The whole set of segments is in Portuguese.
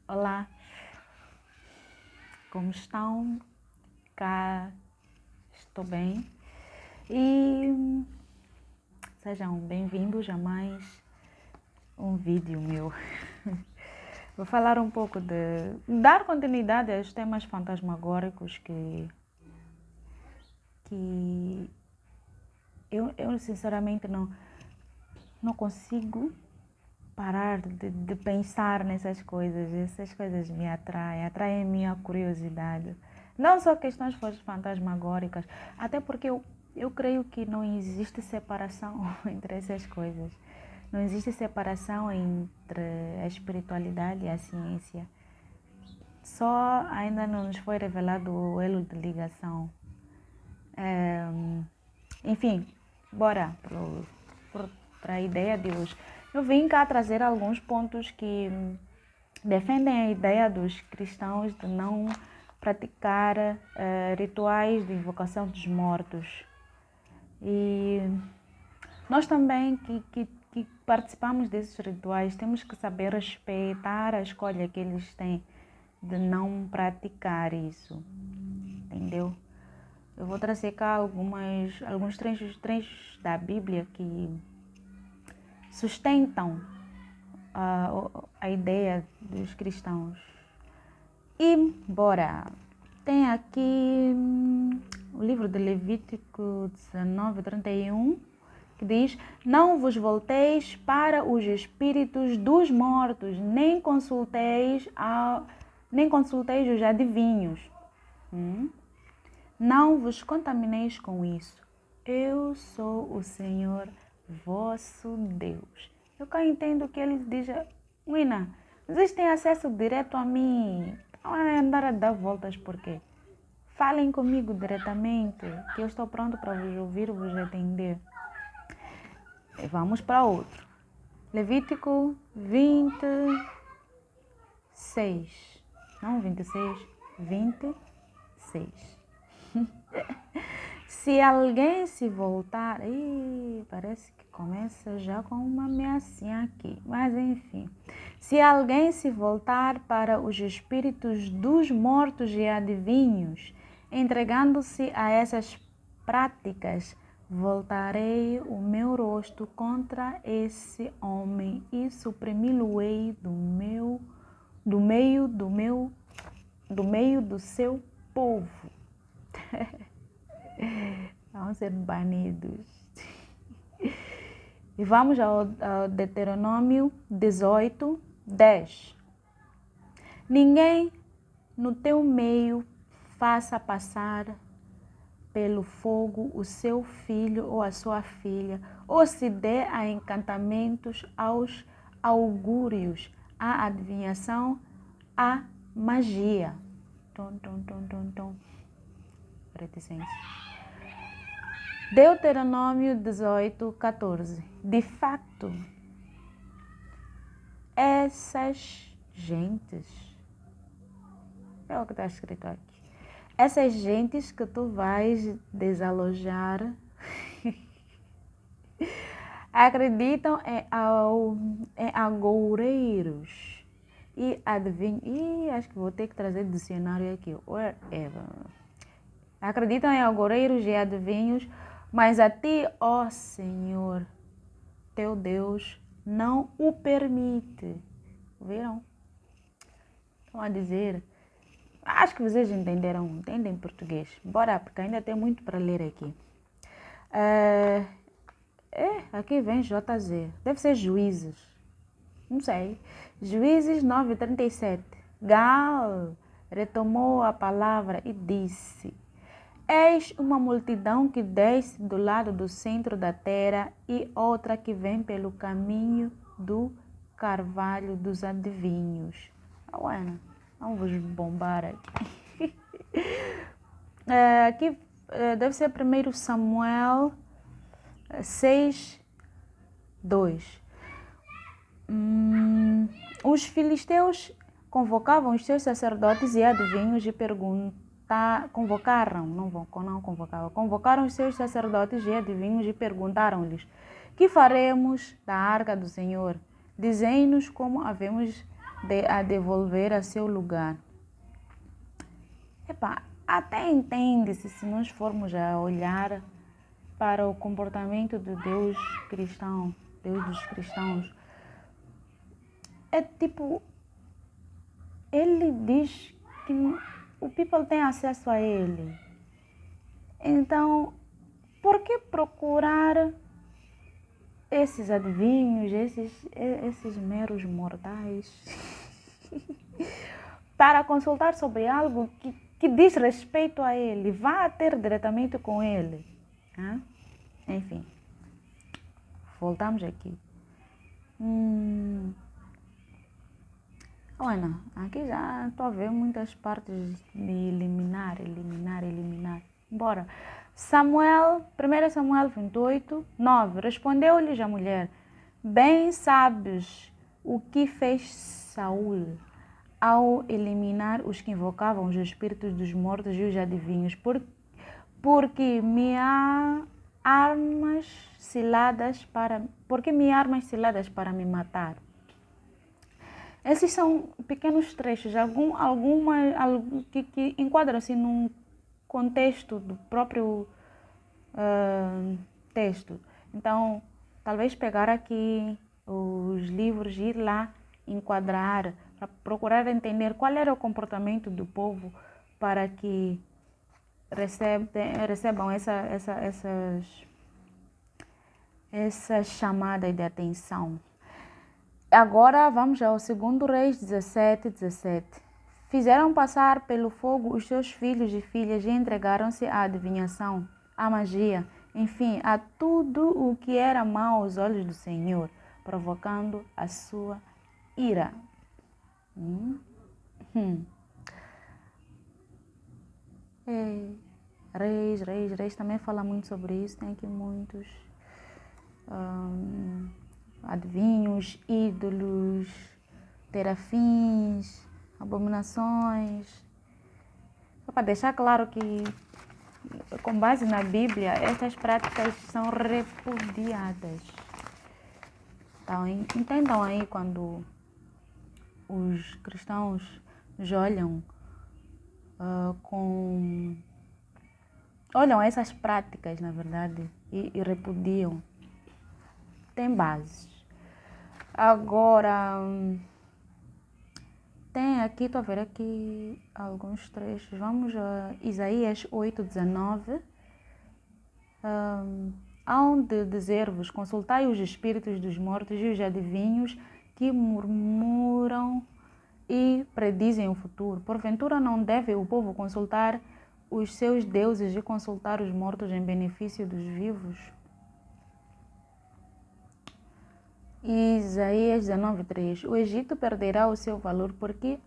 Olá, como estão? Cá estou bem e sejam bem-vindos a mais um vídeo meu. Vou falar um pouco de dar continuidade aos temas fantasmagóricos que eu sinceramente não consigo parar de pensar nessas coisas. Essas coisas me atraem a minha curiosidade. Não só questões fantasmagóricas, até porque eu creio que não existe separação entre essas coisas. Não existe separação entre a espiritualidade e a ciência. Só ainda não nos foi revelado o elo de ligação. Enfim, bora para a ideia de hoje. Eu vim cá trazer alguns pontos que defendem a ideia dos cristãos de não praticar rituais de invocação dos mortos. E nós também que participamos desses rituais temos que saber respeitar a escolha que eles têm de não praticar isso. Entendeu? Eu vou trazer cá alguns trechos da Bíblia que sustentam a ideia dos cristãos. E bora! Tem aqui o livro de Levítico 19:31, que diz: não vos volteis para os espíritos dos mortos, nem consulteis os adivinhos. Não vos contamineis com isso. Eu sou o Senhor vosso Deus. Eu cá entendo que ele diz: Wina, vocês têm acesso direto a mim. Não é andar a dar voltas por quê? Falem comigo diretamente, que eu estou pronto para vos ouvir e vos atender. E vamos para outro. Levítico 26. Não 26, 26. Se alguém se voltar... parece que começa já com uma ameaçinha aqui. Mas enfim. Se alguém se voltar para os espíritos dos mortos e adivinhos, entregando-se a essas práticas, voltarei o meu rosto contra esse homem e suprimi-lo-ei do meio do seu povo. Vão ser banidos. E vamos ao Deuteronômio 18:10. Ninguém no teu meio faça passar pelo fogo o seu filho ou a sua filha, ou se dê a encantamentos, aos augúrios, à adivinhação, à magia. Reticência. Deuteronômio 18:14. De fato, essas gentes, é o que está escrito aqui, essas gentes que tu vais desalojar acreditam em agoureiros e adivinhos. Acho que vou ter que trazer dicionário aqui. Wherever. Acreditam em agoureiros e adivinhos, mas a ti, ó Senhor, teu Deus, não o permite. Viram? Estão a dizer. Acho que vocês entenderam, entendem português. Bora, porque ainda tem muito para ler aqui. Aqui vem JZ. Deve ser Juízes. Não sei. Juízes 9:37. Gal retomou a palavra e disse: eis uma multidão que desce do lado do centro da terra e outra que vem pelo caminho do carvalho dos adivinhos. Bueno, vamos vos bombar aqui. Aqui deve ser 1 Samuel 6:2. Os filisteus convocavam os seus sacerdotes e adivinhos e convocaram os seus sacerdotes e adivinhos e perguntaram-lhes: que faremos da arca do Senhor? Dizei-nos como havemos a devolver a seu lugar. Até entende-se se nós formos a olhar para o comportamento do Deus cristão, Deus dos cristãos. É tipo, ele diz que o people tem acesso a ele. Então, por que procurar esses adivinhos, esses meros mortais, para consultar sobre algo que diz respeito a ele? Vá ter diretamente com ele. Enfim, voltamos aqui. Olha, aqui já estou a ver muitas partes de eliminar. Bora. 1 Samuel 28, 9. Respondeu-lhes a mulher: bem sabes o que fez Saul ao eliminar os que invocavam os espíritos dos mortos e os adivinhos, porque me armas ciladas para me matar. Esses são pequenos trechos, que enquadram-se num contexto do próprio texto. Então, talvez pegar aqui os livros e ir lá enquadrar, para procurar entender qual era o comportamento do povo para que recebam essas chamadas de atenção. Agora vamos ao 2 Reis 17:17. Fizeram passar pelo fogo os seus filhos e filhas e entregaram-se à adivinhação, à magia, enfim, a tudo o que era mau aos olhos do Senhor, provocando a sua ira. Reis também fala muito sobre isso. Tem aqui muitos adivinhos, ídolos, terafins, abominações. Só para deixar claro que, com base na Bíblia, estas práticas são repudiadas. Então, entendam aí quando os cristãos nos olham olham essas práticas, na verdade, e repudiam. Tem bases. Agora, tem aqui, estou a ver aqui alguns trechos. Vamos a Isaías 8:19. Hão de dizer-vos: consultai os espíritos dos mortos e os adivinhos que murmuram e predizem o futuro. Porventura não deve o povo consultar os seus deuses e consultar os mortos em benefício dos vivos? Isaías 19:3. O Egito perderá o seu valor porque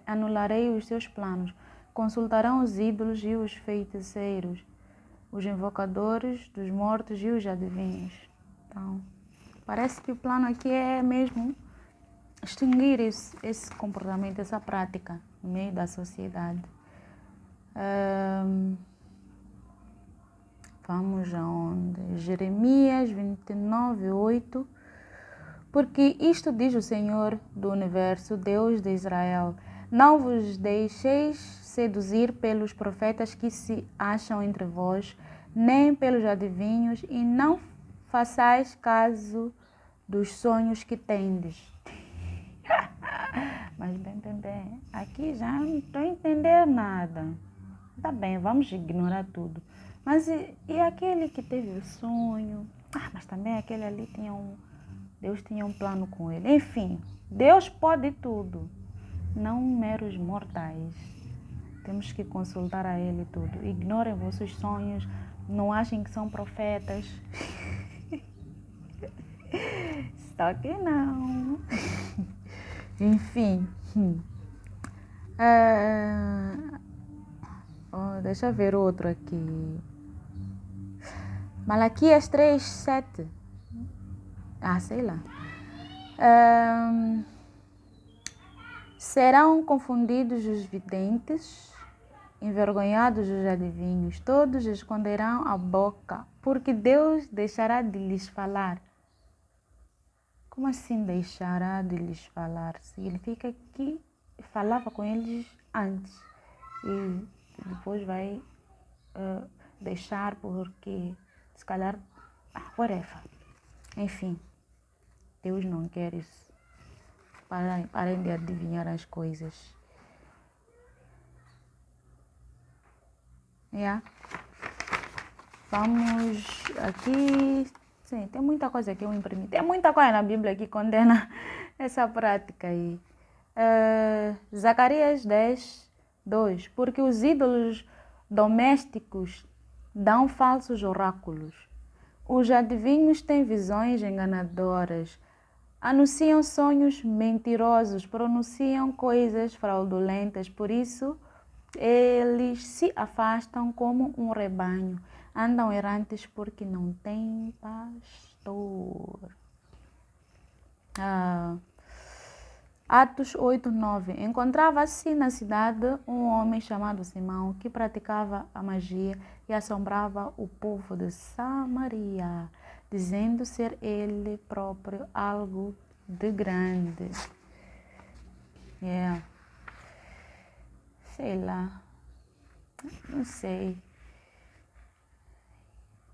anularei os seus planos. Consultarão os ídolos e os feiticeiros, os invocadores dos mortos e os adivinhos. Então, parece que o plano aqui é mesmo extinguir esse comportamento, essa prática no meio da sociedade. Vamos aonde? Jeremias 29:8. Porque isto diz o Senhor do Universo, Deus de Israel: não vos deixeis seduzir pelos profetas que se acham entre vós, nem pelos adivinhos, e não façais caso dos sonhos que tendes. Mas bem, aqui já não estou a entender nada. Tá bem, vamos ignorar tudo. Mas e aquele que teve o sonho? Mas também aquele ali Deus tinha um plano com ele. Enfim, Deus pode tudo, não meros mortais. Temos que consultar a Ele tudo. Ignorem vossos sonhos, não achem que são profetas. Só que não. Enfim. Deixa eu ver outro aqui. Malaquias 3:7. Sei lá. Serão confundidos os videntes, envergonhados os adivinhos, todos esconderão a boca, porque Deus deixará de lhes falar. Como assim deixará de lhes falar? Significa que falava com eles antes e depois vai deixar porque se calhar, whatever. Enfim, Deus não quer isso. Parem de adivinhar as coisas. Yeah. Vamos aqui. Sim, tem muita coisa que eu imprimi. Tem muita coisa na Bíblia que condena essa prática aí. Zacarias 10, 2. Porque os ídolos domésticos dão falsos oráculos. Os adivinhos têm visões enganadoras. Anunciam sonhos mentirosos. Pronunciam coisas fraudulentas. Por isso, eles se afastam como um rebanho. Andam errantes porque não têm pastor. Atos 8, 9. Encontrava-se na cidade um homem chamado Simão que praticava a magia e assombrava o povo de Samaria, dizendo ser ele próprio algo de grande. Sei lá. Não sei.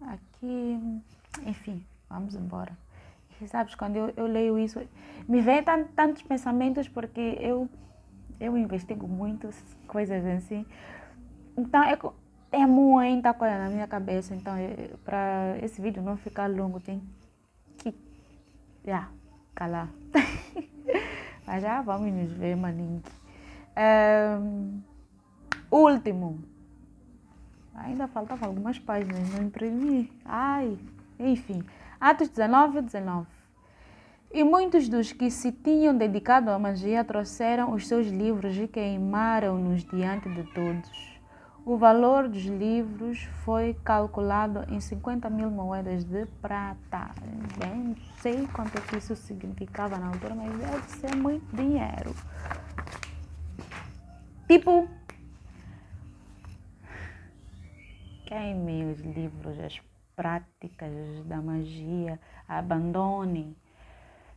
Aqui, enfim, vamos embora. E sabes, quando eu leio isso, me vem tantos pensamentos porque eu investigo muitas coisas assim. Então, é muita coisa na minha cabeça. Então, para esse vídeo não ficar longo, tem que calar. Mas já vamos nos ver, maninho. Último. Ainda faltavam algumas páginas, não imprimi. Enfim. Atos 19, 19. E muitos dos que se tinham dedicado à magia trouxeram os seus livros e queimaram-nos diante de todos. O valor dos livros foi calculado em 50.000 moedas de prata. Bem, não sei quanto que isso significava na altura, mas deve ser muito dinheiro. Tipo, queimem os livros, as práticas da magia, abandonem.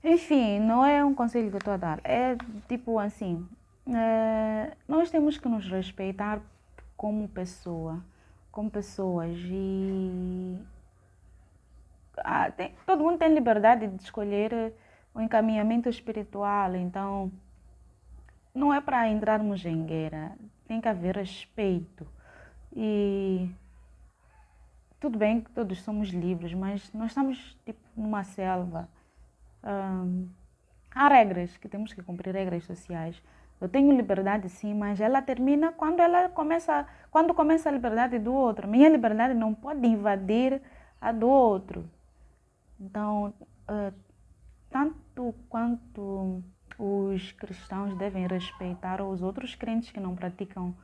Enfim, não é um conselho que eu estou a dar. É tipo assim, nós temos que nos respeitar como pessoas. E todo mundo tem liberdade de escolher o encaminhamento espiritual. Então, não é para entrarmos em guerra. Tem que haver respeito. E tudo bem que todos somos livres, mas nós estamos tipo numa selva. Há regras que temos que cumprir, regras sociais. Eu tenho liberdade sim, mas ela termina quando começa a liberdade do outro. Minha liberdade não pode invadir a do outro. Então, tanto quanto os cristãos devem respeitar os outros crentes que não praticam,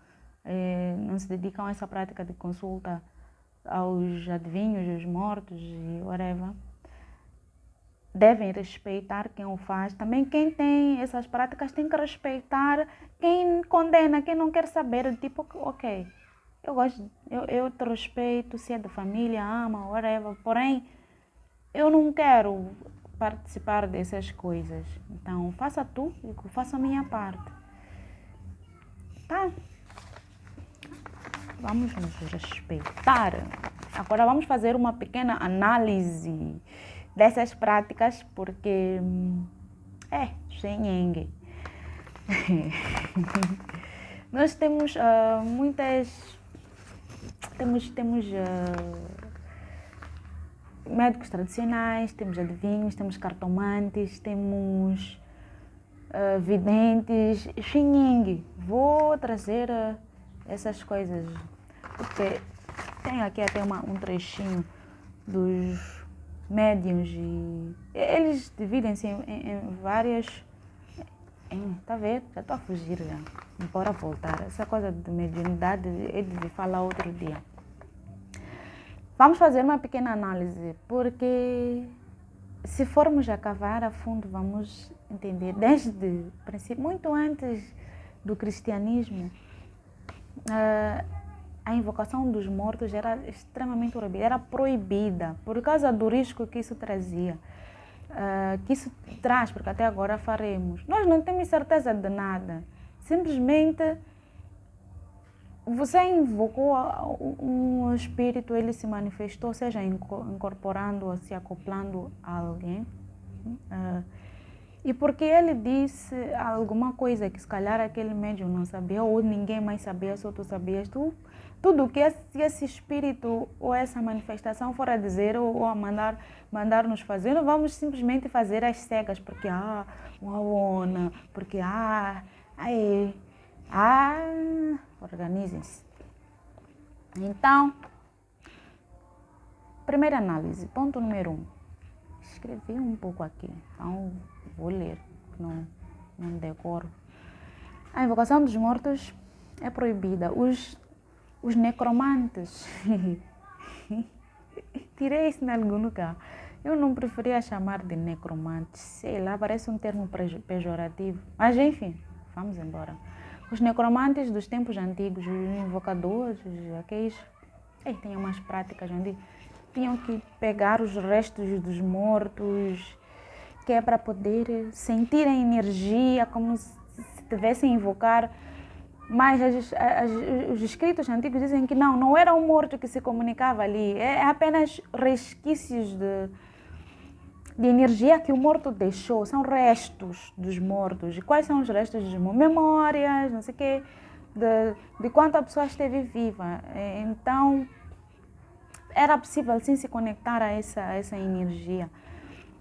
não se dedicam a essa prática de consulta aos adivinhos, aos mortos e whatever, devem respeitar quem o faz. Também quem tem essas práticas tem que respeitar quem condena, quem não quer saber, tipo, ok, eu te respeito, se é de família, ama, whatever, porém, eu não quero participar dessas coisas. Então, faça tu e eu faço a minha parte. Tá? Vamos nos respeitar. Agora vamos fazer uma pequena análise dessas práticas, porque xenhengue. Nós temos temos médicos tradicionais, temos adivinhos, temos cartomantes, temos videntes, xinhingue. Vou trazer essas coisas, porque tem aqui até um trechinho dos médiuns e eles dividem-se em várias. Tá vendo? Já estou a fugir já. Bora voltar. Essa coisa de mediunidade é de falar outro dia. Vamos fazer uma pequena análise, porque se formos a cavar a fundo, vamos entender desde o princípio, muito antes do cristianismo, a invocação dos mortos era extremamente proibida, era proibida por causa do risco que isso trazia. que isso traz, porque até agora faremos. Nós não temos certeza de nada. Simplesmente você invocou um espírito, ele se manifestou, seja incorporando ou se acoplando a alguém. E porque ele disse alguma coisa que se calhar aquele médium não sabia, ou ninguém mais sabia, só tu sabias, tudo que esse espírito ou essa manifestação for a dizer ou a mandar-nos fazer, não vamos simplesmente fazer às cegas, porque uma ona, porque organizem-se. Então, primeira análise, ponto número 1. Escrevi um pouco aqui, então vou ler, não decoro. A invocação dos mortos é proibida. Os necromantes, tirei isso em algum lugar. Eu não preferia chamar de necromantes, sei lá, parece um termo pejorativo. Mas enfim, vamos embora. Os necromantes dos tempos antigos, os invocadores, aqueles... Tem umas práticas onde tinham que pegar os restos dos mortos, que é para poder sentir a energia, como se tivessem a invocar. Mas os escritos antigos dizem que não era um morto que se comunicava ali, é apenas resquícios de energia que o morto deixou, são restos dos mortos. E quais são os restos dos mortos? Memórias, não sei o quê, de quanto a pessoa esteve viva. Então, era possível sim se conectar a essa energia.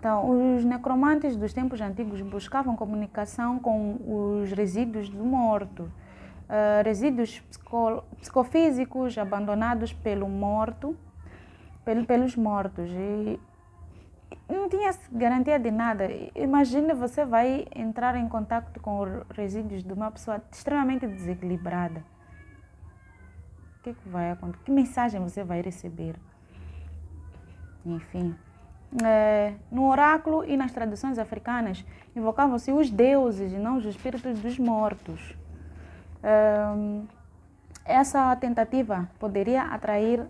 Então, os necromantes dos tempos antigos buscavam comunicação com os resíduos do morto. Resíduos psicofísicos abandonados pelos mortos, e não tinha garantia de nada. Imagina, você vai entrar em contato com os resíduos de uma pessoa extremamente desequilibrada. O que vai acontecer? Que mensagem você vai receber? Enfim. No oráculo e nas tradições africanas, invocavam-se os deuses e não os espíritos dos mortos. Essa tentativa poderia atrair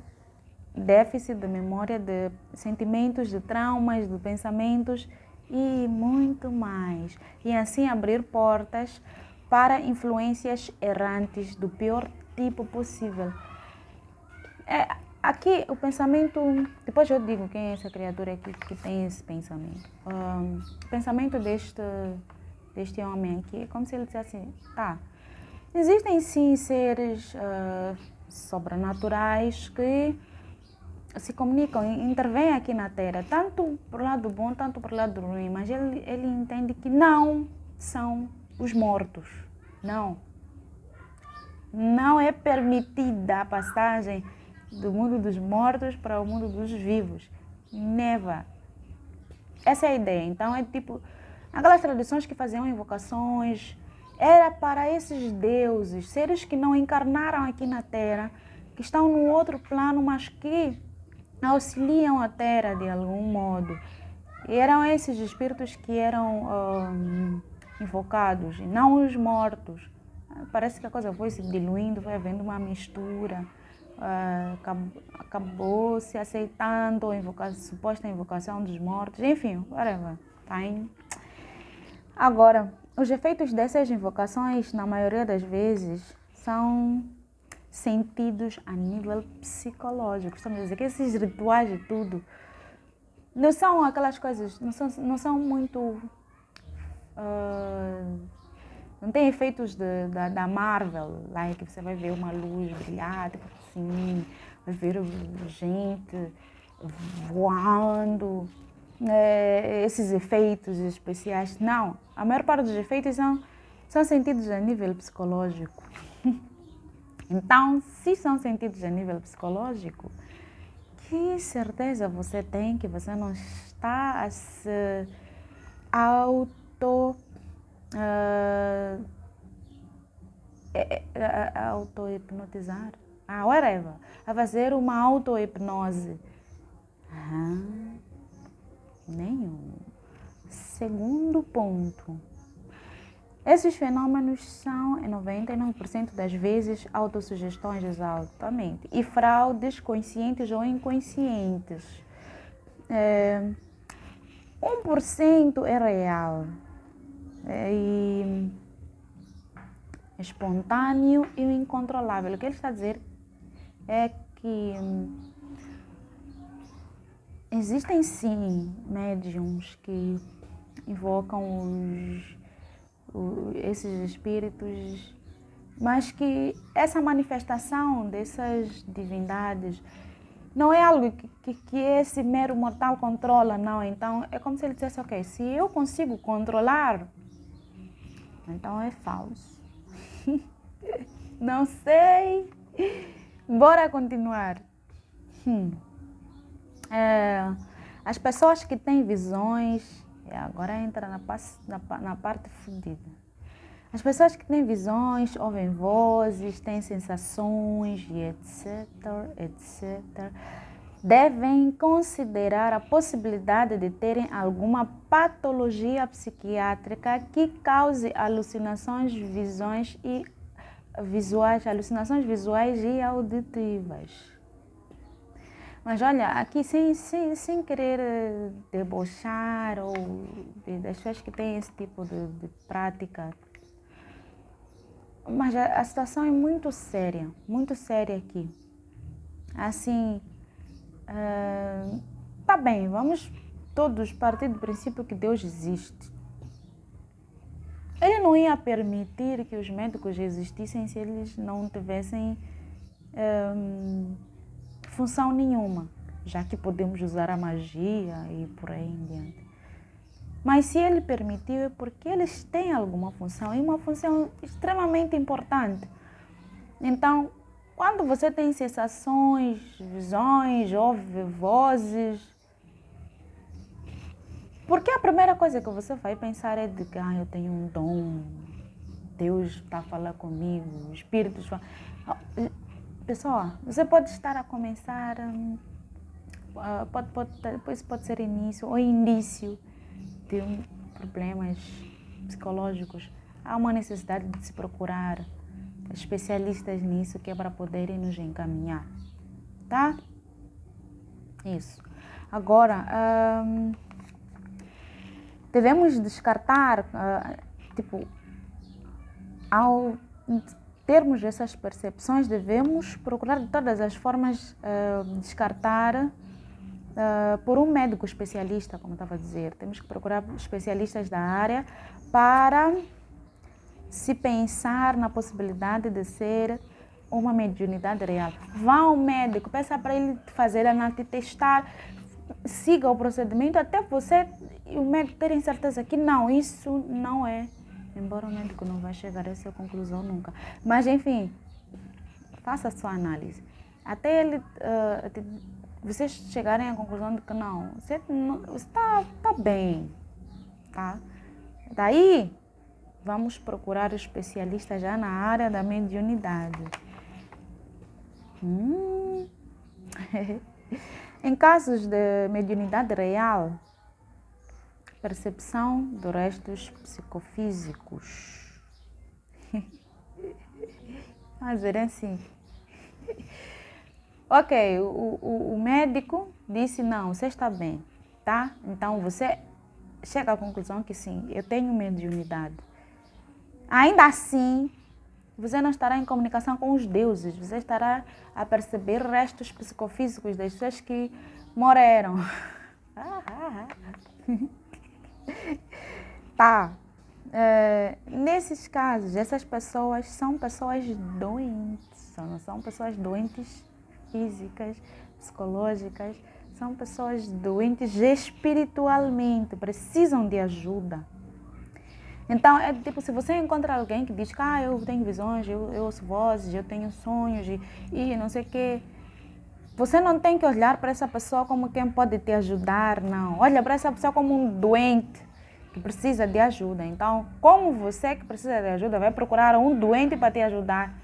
déficit de memória, de sentimentos, de traumas, de pensamentos e muito mais. E assim abrir portas para influências errantes do pior tipo possível. Aqui o pensamento, depois eu digo quem é essa criatura aqui que tem esse pensamento. O pensamento deste homem aqui é como se ele dissesse assim, existem sim seres sobrenaturais que se comunicam, intervêm aqui na Terra, tanto para o lado bom, tanto para o lado ruim, mas ele entende que não são os mortos. Não é permitida a passagem do mundo dos mortos para o mundo dos vivos. Never. Essa é a ideia. Então é tipo, aquelas tradições que faziam invocações, era para esses deuses, seres que não encarnaram aqui na Terra, que estão no outro plano, mas que auxiliam a Terra de algum modo. E eram esses espíritos que eram invocados, e não os mortos. Parece que a coisa foi se diluindo, foi havendo uma mistura. Acabou se aceitando a suposta invocação dos mortos. Enfim, whatever. Fine. Agora, os efeitos dessas invocações, na maioria das vezes, são sentidos a nível psicológico. Estamos a dizer que esses rituais e tudo não são aquelas coisas, não são muito... não tem efeitos da Marvel, lá que você vai ver uma luz brilhar, tipo assim, vai ver gente voando, esses efeitos especiais. Não, a maior parte dos efeitos são sentidos a nível psicológico. Então, se são sentidos a nível psicológico, que certeza você tem que você não está a se auto-hipnotizar? Whatever. A fazer uma auto-hipnose. Nenhum. Segundo ponto. Esses fenômenos são, em 99% das vezes, autossugestões exatamente, e fraudes conscientes ou inconscientes. 1% é real. E espontâneo e incontrolável. O que ele está a dizer é que existem sim médiums que invocam esses espíritos, mas que essa manifestação dessas divindades não é algo que esse mero mortal controla, não. Então é como se ele dissesse, ok, se eu consigo controlar, então é falso. Não sei. Bora continuar. As pessoas que têm visões, agora entra na parte fodida. As pessoas que têm visões, ouvem vozes, têm sensações e etc, devem considerar a possibilidade de terem alguma patologia psiquiátrica que cause alucinações visuais e auditivas. Mas olha, aqui sem querer debochar ou das pessoas que têm esse tipo de prática, mas a situação é muito séria aqui. Assim, tá bem, vamos todos partir do princípio que Deus existe. Ele não ia permitir que os médicos existissem se eles não tivessem função nenhuma, já que podemos usar a magia e por aí em diante. Mas se ele permitiu é porque eles têm alguma função, e uma função extremamente importante. Então, quando você tem sensações, visões, ouve vozes, porque a primeira coisa que você vai pensar é de que eu tenho um dom, Deus está a falar comigo, espíritos falam. Pessoal, você pode estar a começar, depois pode ser início ou indício de problemas psicológicos. Há uma necessidade de se procurar especialistas nisso, que é para poderem nos encaminhar, tá? Isso. Agora, devemos descartar, ao termos essas percepções, devemos procurar de todas as formas descartar por um médico especialista, como estava a dizer. Temos que procurar especialistas da área para se pensar na possibilidade de ser uma mediunidade real. Vá ao médico, peça para ele fazer análise, testar, siga o procedimento até você e o médico terem certeza que não, isso não é. Embora o médico não vai chegar a essa conclusão nunca. Mas, enfim, faça a sua análise. Até ele, vocês chegarem à conclusão de que não, você está bem, tá? Daí, vamos procurar especialistas já na área da mediunidade. Em casos de mediunidade real, percepção de restos psicofísicos. Mas é assim. Ok, o médico disse não, você está bem, tá? Então você chega à conclusão que sim, eu tenho mediunidade. Ainda assim, você não estará em comunicação com os deuses, você estará a perceber restos psicofísicos das pessoas que morreram. Tá. Nesses casos, essas pessoas são pessoas doentes, não são pessoas doentes físicas, psicológicas, são pessoas doentes espiritualmente, precisam de ajuda. Então, é tipo, se você encontra alguém que diz que eu tenho visões, eu ouço vozes, eu tenho sonhos e não sei o quê, você não tem que olhar para essa pessoa como quem pode te ajudar, não. Olha para essa pessoa como um doente que precisa de ajuda. Então, como você que precisa de ajuda vai procurar um doente para te ajudar?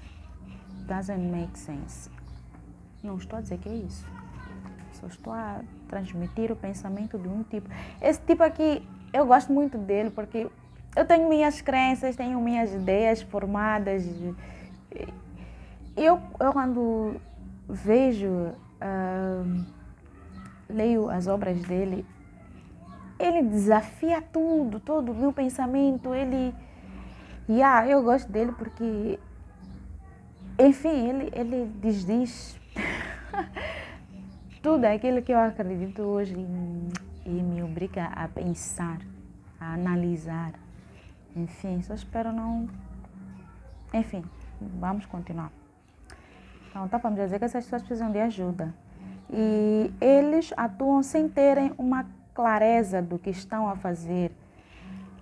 Doesn't make sense. Não estou a dizer que é isso. Só estou a transmitir o pensamento de um tipo. Esse tipo aqui, eu gosto muito dele porque eu tenho minhas crenças, tenho minhas ideias formadas. Eu quando vejo, leio as obras dele, ele desafia tudo, todo o meu pensamento, ele... eu gosto dele porque, enfim, ele diz tudo aquilo que eu acredito hoje e me obriga a pensar, a analisar. Enfim, só espero não... Enfim, vamos continuar. Então, estávamos a dizer que essas pessoas precisam de ajuda. E eles atuam sem terem uma clareza do que estão a fazer.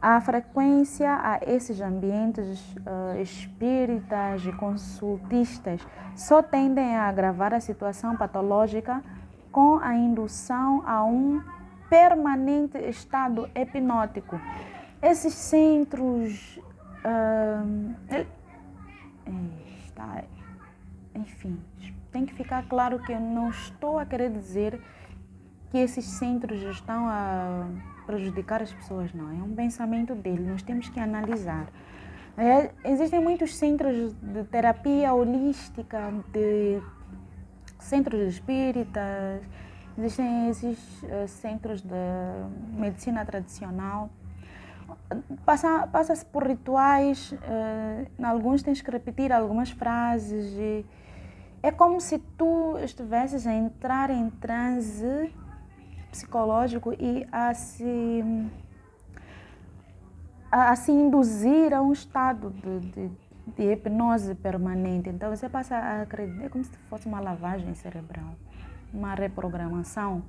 A frequência a esses ambientes espíritas e consultistas só tendem a agravar a situação patológica com a indução a um permanente estado hipnótico. Esses centros... enfim, tem que ficar claro que eu não estou a querer dizer que esses centros estão a prejudicar as pessoas, não. É um pensamento dele, nós temos que analisar. Existem muitos centros de terapia holística, de centros espíritas, existem esses centros de medicina tradicional. Passa-se por rituais, em alguns tens que repetir algumas frases. É como se tu estivesses a entrar em transe psicológico e a se induzir a um estado de hipnose permanente. Então você passa a acreditar, é como se fosse uma lavagem cerebral, uma reprogramação.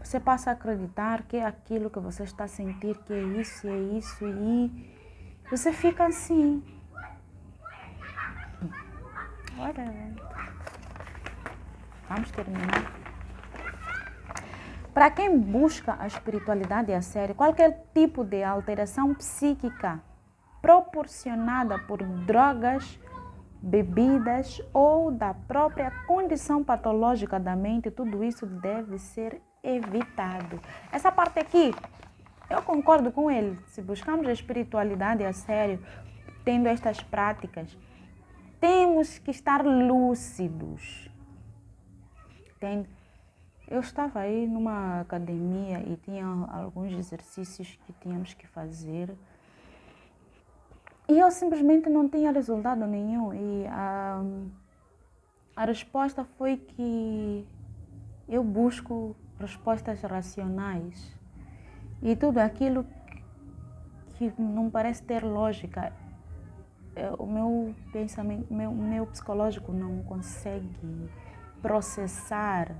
Você passa a acreditar que é aquilo que você está a sentir, que é isso e você fica assim. Olha, vamos terminar. Para quem busca a espiritualidade a sério, qualquer tipo de alteração psíquica proporcionada por drogas, bebidas ou da própria condição patológica da mente, tudo isso deve ser evitado. Essa parte aqui, eu concordo com ele. Se buscamos a espiritualidade a sério, tendo estas práticas, temos que estar lúcidos. Entende? Eu estava aí numa academia e tinha alguns exercícios que tínhamos que fazer. E eu simplesmente não tinha resultado nenhum. E a resposta foi que eu busco respostas racionais. E tudo aquilo que não parece ter lógica, o meu pensamento, o meu psicológico não consegue processar.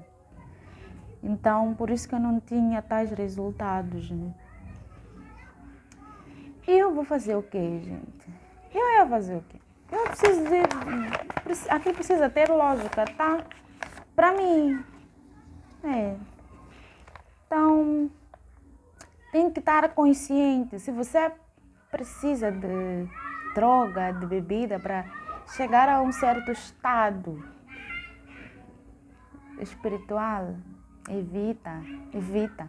Então, por isso que eu não tinha tais resultados, né? E eu vou fazer o quê, gente? Eu ia fazer o quê? Eu preciso de... Aqui precisa ter lógica, tá? Para mim. Então, tem que estar consciente. Se você precisa de droga, de bebida para chegar a um certo estado espiritual, evita.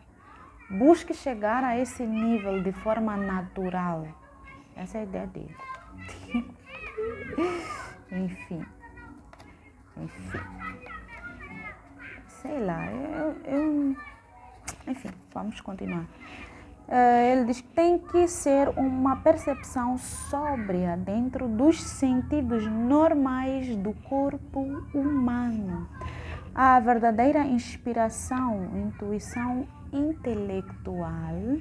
Busque chegar a esse nível de forma natural. Essa é a ideia dele. Enfim. Sei lá, enfim, vamos continuar. Ele diz que tem que ser uma percepção sóbria dentro dos sentidos normais do corpo humano. A verdadeira intuição intelectual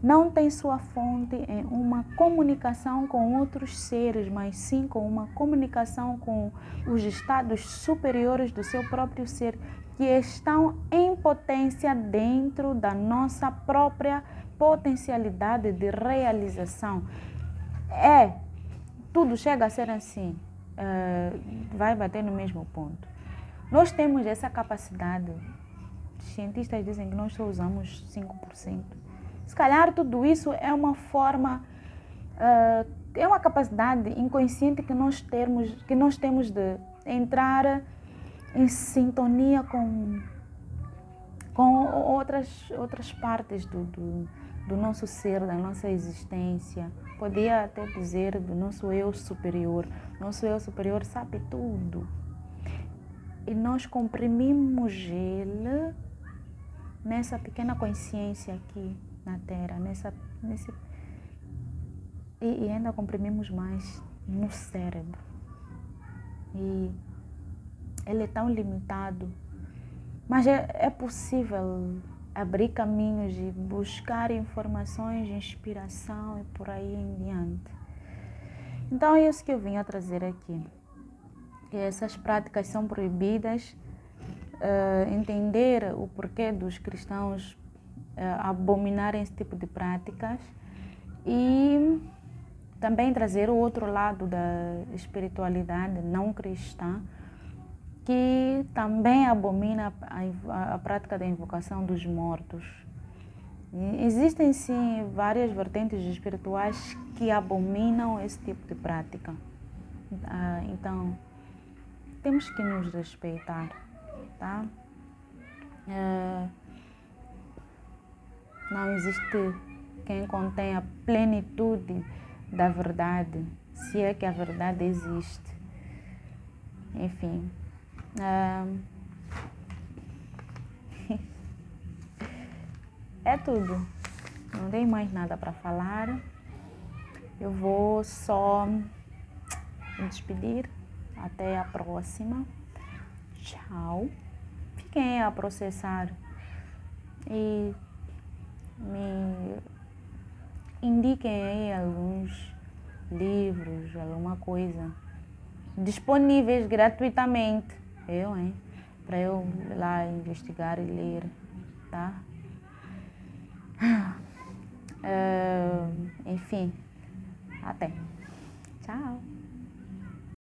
não tem sua fonte em uma comunicação com outros seres, mas sim com uma comunicação com os estados superiores do seu próprio ser, que estão em potência dentro da nossa própria potencialidade de realização. Tudo chega a ser assim, vai bater no mesmo ponto. Nós temos essa capacidade. Os cientistas dizem que nós só usamos 5%. Se calhar tudo isso é uma forma, é uma capacidade inconsciente que nós temos de entrar em sintonia com outras partes do nosso ser, da nossa existência. Podia até dizer do nosso eu superior. Nosso eu superior sabe tudo. E nós comprimimos ele nessa pequena consciência aqui na Terra, e ainda comprimimos mais no cérebro. E ele é tão limitado, mas é possível abrir caminhos e buscar informações, inspiração e por aí em diante. Então é isso que eu vim a trazer aqui. Que essas práticas são proibidas, entender o porquê dos cristãos abominarem esse tipo de práticas e também trazer o outro lado da espiritualidade não cristã, que também abomina a prática da invocação dos mortos. E existem sim várias vertentes espirituais que abominam esse tipo de prática. Então, temos que nos respeitar, tá? Não existe quem contém a plenitude da verdade, se é que a verdade existe. Enfim. É tudo. Não tem mais nada para falar. Eu vou só me despedir. Até a próxima. Tchau. Fiquem a processar e me indiquem aí alguns livros, alguma coisa disponíveis gratuitamente. Para eu ir lá investigar e ler, tá? Enfim, até. Tchau.